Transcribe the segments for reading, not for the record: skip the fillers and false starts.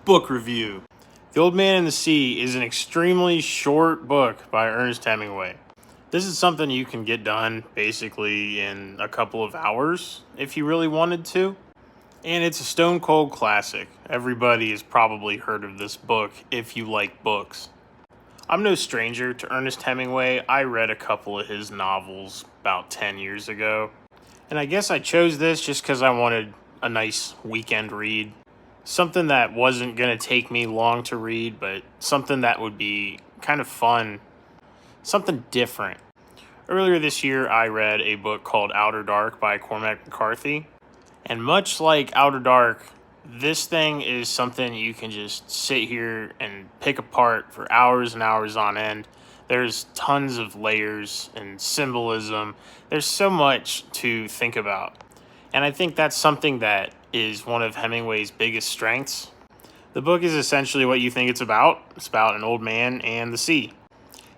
Book review. The Old Man and the Sea is an extremely short book by Ernest Hemingway. This is something you can get done basically in a couple of hours if you really wanted to. And it's a stone cold classic. Everybody has probably heard of this book if you like books. I'm no stranger to Ernest Hemingway. I read a couple of his novels about 10 years ago. And I guess I chose this just because I wanted a nice weekend read. Something that wasn't going to take me long to read, but something that would be kind of fun. Something different. Earlier this year, I read a book called Outer Dark by Cormac McCarthy. And much like Outer Dark, this thing is something you can just sit here and pick apart for hours and hours on end. There's tons of layers and symbolism. There's so much to think about. And I think that's something that is one of Hemingway's biggest strengths. The book is essentially what you think it's about. It's about an old man and the sea,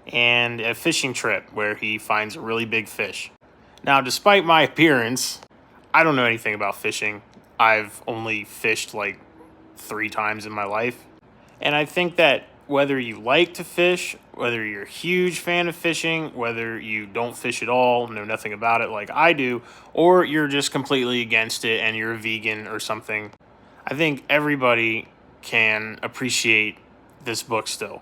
and a fishing trip where he finds a really big fish. Now, despite my appearance, I don't know anything about fishing. I've only fished like 3 times in my life. And I think that whether you like to fish, whether you're a huge fan of fishing, whether you don't fish at all, know nothing about it like I do, or you're just completely against it and you're a vegan or something, I think everybody can appreciate this book still.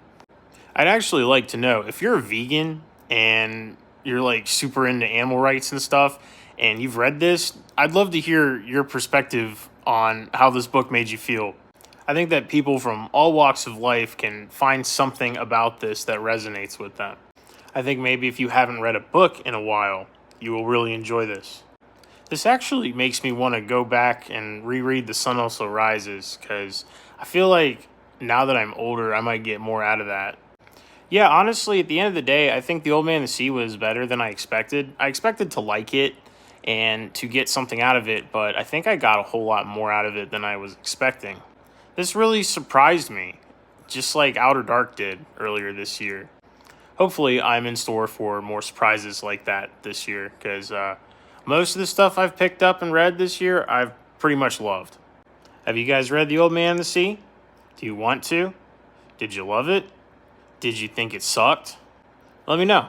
I'd actually like to know if you're a vegan and you're like super into animal rights and stuff and you've read this, I'd love to hear your perspective on how this book made you feel. I think that people from all walks of life can find something about this that resonates with them. I think maybe if you haven't read a book in a while, you will really enjoy this. This actually makes me want to go back and reread The Sun Also Rises, because I feel like now that I'm older, I might get more out of that. Yeah, honestly, at the end of the day, I think The Old Man and the Sea was better than I expected. I expected to like it and to get something out of it, but I think I got a whole lot more out of it than I was expecting. This really surprised me, just like Outer Dark did earlier this year. Hopefully, I'm in store for more surprises like that this year, because most of the stuff I've picked up and read this year, I've pretty much loved. Have you guys read The Old Man and the Sea? Do you want to? Did you love it? Did you think it sucked? Let me know.